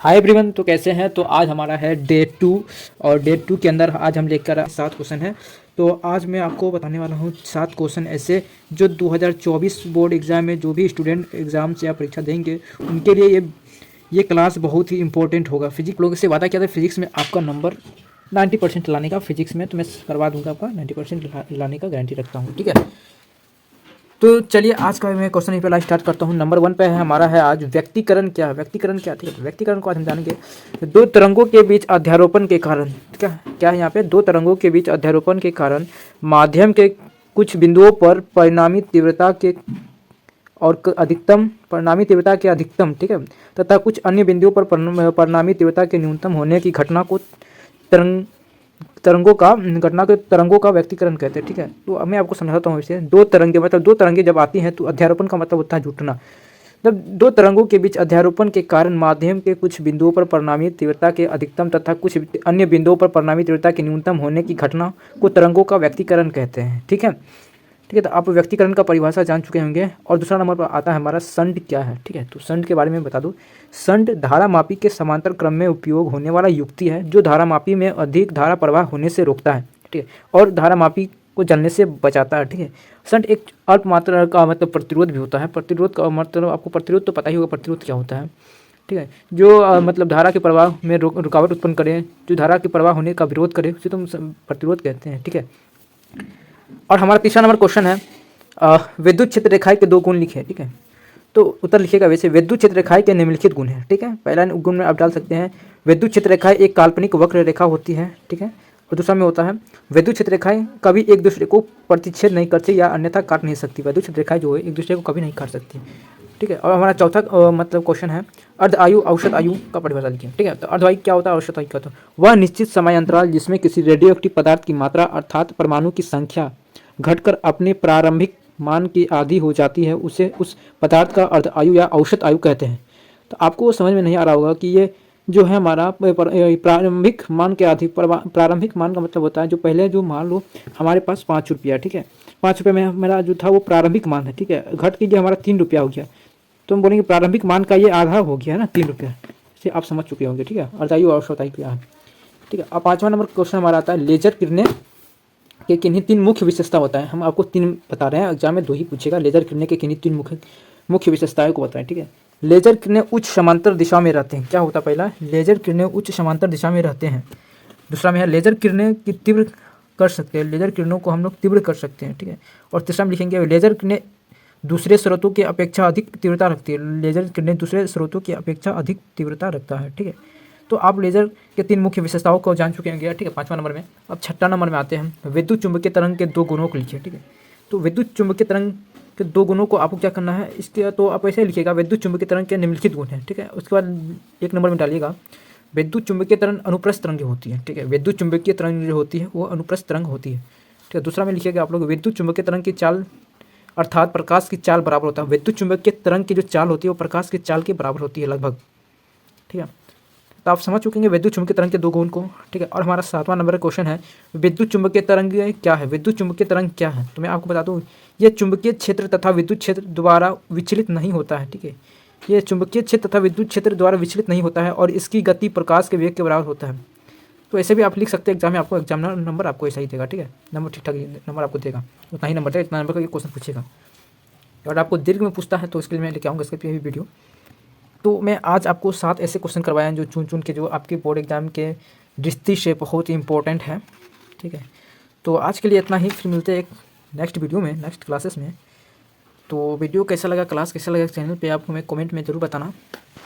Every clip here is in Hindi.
हाय एवरीवन, तो कैसे हैं। तो आज हमारा है डे 2 और डे 2 के अंदर आज हम लेकर 7 क्वेश्चन हैं। तो आज मैं आपको बताने वाला हूँ 7 क्वेश्चन ऐसे जो 2024 बोर्ड एग्ज़ाम में जो भी स्टूडेंट एग्ज़ाम्स या परीक्षा देंगे उनके लिए ये क्लास बहुत ही इंपॉर्टेंट होगा। फिजिक्स लोगों से वादा किया था फिजिक्स में आपका नंबर 90% लाने का, फिजिक्स में तो मैं करवा दूंगा, आपका 90% लाने का गारंटी रखता हूँ। ठीक है, तो चलिए आज का मैं क्वेश्चन पहला स्टार्ट करता हूँ। नंबर 1 पे है हमारा है आज व्यक्तिकरण क्या है। व्यक्तिकरण क्या, ठीक है। व्यक्तिकरण को आज हम जानेंगे। दो तरंगों के बीच अध्यारोपण के कारण, क्या है यहाँ पे, दो तरंगों के बीच अध्यारोपण के कारण माध्यम के कुछ बिंदुओं पर परिणामी तीव्रता के अधिकतम, ठीक है, तथा कुछ अन्य बिंदुओं पर परिणामी तीव्रता के न्यूनतम होने की घटना को तरंगों का व्यक्तिकरण कहते हैं। ठीक है, तो अब मैं आपको समझाता हूँ इसे। दो तरंगे जब आती हैं तो अध्यारोपण का मतलब होता है जुटना। जब दो तरंगों के बीच अध्यारोपण के कारण माध्यम के कुछ बिंदुओं पर परिणामी तीव्रता के अधिकतम तथा कुछ अन्य बिंदुओं पर परिणामी तीव्रता के न्यूनतम होने की घटना को तरंगों का व्यक्तिकरण कहते हैं। ठीक है, तो आप व्यक्तिकरण का परिभाषा जान चुके होंगे। और दूसरा नंबर पर आता है हमारा संड क्या है। ठीक है, तो संड के बारे में बता दूं। संड धारामापी के समांतर क्रम में उपयोग होने वाला युक्ति है जो धारामापी में अधिक धारा प्रवाह होने से रोकता है, ठीक है, और धारामापी को जलने से बचाता है। ठीक है, संड एक अल्प मात्रा का मतलब प्रतिरोध भी होता है। प्रतिरोध का मतलब आपको प्रतिरोध तो पता ही होगा, प्रतिरोध क्या होता है। ठीक है, जो मतलब धारा के प्रवाह में रुकावट उत्पन्न करे, जो धारा के प्रवाह होने का विरोध करे, उसे तुम प्रतिरोध कहते हैं। ठीक है, और हमारा तीसरा नंबर क्वेश्चन है विद्युत क्षेत्र रेखाएं के दो गुण लिखे। ठीक है, तो उत्तर लिखिएगा। वैसे विद्युत क्षेत्र रेखाएं के निम्नलिखित गुण हैं। ठीक है, पहला गुण में आप डाल सकते हैं विद्युत क्षेत्र रेखाएं एक काल्पनिक वक्र रेखा होती है। ठीक है, और दूसरा में होता है विद्युत क्षेत्र रेखाएं कभी एक दूसरे को प्रतिच्छेद नहीं करती या अन्यथा काट नहीं सकती। विद्युत क्षेत्र रेखाएं जो है एक दूसरे को कभी नहीं काट सकती। ठीक है, और हमारा चौथा मतलब क्वेश्चन है अर्ध आयु औसत आयु का परिभाषा लिखिए। ठीक है, तो अर्ध आयु क्या होता है, औसत आयु क्या होता है। वह निश्चित समय अंतराल जिसमें किसी रेडियोएक्टिव पदार्थ की मात्रा अर्थात परमाणु की संख्या घटकर अपने प्रारंभिक मान की आधी हो जाती है, उसे उस पदार्थ का अर्ध आयु या औसत आयु कहते हैं। तो आपको समझ में नहीं आ रहा होगा कि ये जो है हमारा प्रारंभिक मान के आधी, प्रारंभिक मान का मतलब होता है जो पहले जो मान लो हमारे पास 5 रुपया, ठीक है, 5 रुपये में मेरा जो था वो प्रारंभिक मान है। ठीक है, घट के हमारा 3 रुपया हो गया, तो हम बोलेंगे प्रारंभिक मान का ये आधा हो गया ना, 3 रुपया से आप समझ चुके होंगे। ठीक है, अर्ध आयु औसत आयु क्या है। ठीक है, अब 5वां नंबर क्वेश्चन हमारा आता है लेजर किरणें के किन्हीं 3 मुख्य विशेषता होता है। हम आपको 3 बता रहे हैं, एग्जाम में 2 ही पूछेगा। लेजर किरणें के किन्हीं 3 मुख्य विशेषताओं को बताएं। ठीक है, लेजर किरणें उच्च समांतर दिशा में रहते हैं। क्या होता है पहला, लेजर किरणें उच्च समांतर दिशा में रहते हैं। दूसरा में है लेजर किरणें की तीव्र कर सकते हैं, लेजर किरणों को हम लोग तीव्र कर सकते हैं। ठीक है, और तीसरा में लिखेंगे लेजर किरणें दूसरे स्रोतों की अपेक्षा अधिक तीव्रता रखती है। लेजर किरणें दूसरे स्रोतों की अपेक्षा अधिक तीव्रता रखता है। ठीक है, तो आप लेजर के 3 मुख्य विशेषताओं को जान चुके होंगे। ठीक है, 5वां नंबर में। अब 6वां नंबर में आते हैं विद्युत चुम्बकीय तरंग के 2 गुणों को लिखिए। ठीक है, तो विद्युत चुम्बकीय तरंग के 2 गुणों को आपको क्या करना है, इसके तो आप ऐसे लिखिएगा विद्युत चुम्बकीय तरंग के निम्नलिखित गुण हैं। ठीक है, उसके बाद 1 नंबर में डालिएगा विद्युत चुम्बकीय तरंग अनुप्रस्थ तरंग होती है। ठीक है, विद्युत चुम्बकीय तरंग जो होती है वो अनुप्रस्थ तरंग होती है। ठीक है, दूसरा में लिखिएगा आप लोग विद्युत चुम्बकीय तरंग की चाल अर्थात प्रकाश की चाल बराबर होता है। विद्युत चुम्बकीय तरंग की जो चाल होती है वो प्रकाश की चाल के बराबर होती है लगभग। ठीक है, तो आप समझ चुकेंगे विद्युत चुम्बकीय तरंग के 2 गुण को। ठीक है, और हमारा 7वां नंबर का क्वेश्चन है विद्युत चुम्बकीय तरंग क्या है। विद्युत चुम्बकीय तरंग क्या है, तो मैं आपको बता दूं ये चुम्बकीय क्षेत्र तथा विद्युत क्षेत्र द्वारा विचलित नहीं होता है। ठीक है, ये चुम्बकीय क्षेत्र तथा विद्युत क्षेत्र द्वारा विचलित नहीं होता है और इसकी गति प्रकाश के वेग के बराबर होता है। तो ऐसे भी आप लिख सकते हैं, एग्जाम में आपको एग्जामिनर नंबर आपको ऐसा ही देगा। ठीक है, नंबर ठीक ठाक नंबर आपको देगा, उतना ही नंबर देगा, इतना नंबर का ये क्वेश्चन पूछेगा। और आपको दीर्घ में पूछता है तो इसके लिए मैं लेके आऊँगा इसके भी वीडियो। तो मैं आज आपको 7 ऐसे क्वेश्चन करवाए हैं जो चुन के जो आपके बोर्ड एग्जाम के दृष्टि से बहुत ही इंपॉर्टेंट है। ठीक है, तो आज के लिए इतना ही, फिर मिलते हैं एक नेक्स्ट वीडियो में, नेक्स्ट क्लासेस में। तो वीडियो कैसा लगा, क्लास कैसा लगा, चैनल पे आपको मैं कमेंट में ज़रूर बताना।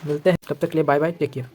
मिलते हैं, तब तक के लिए बाय बाय, टेक केयर।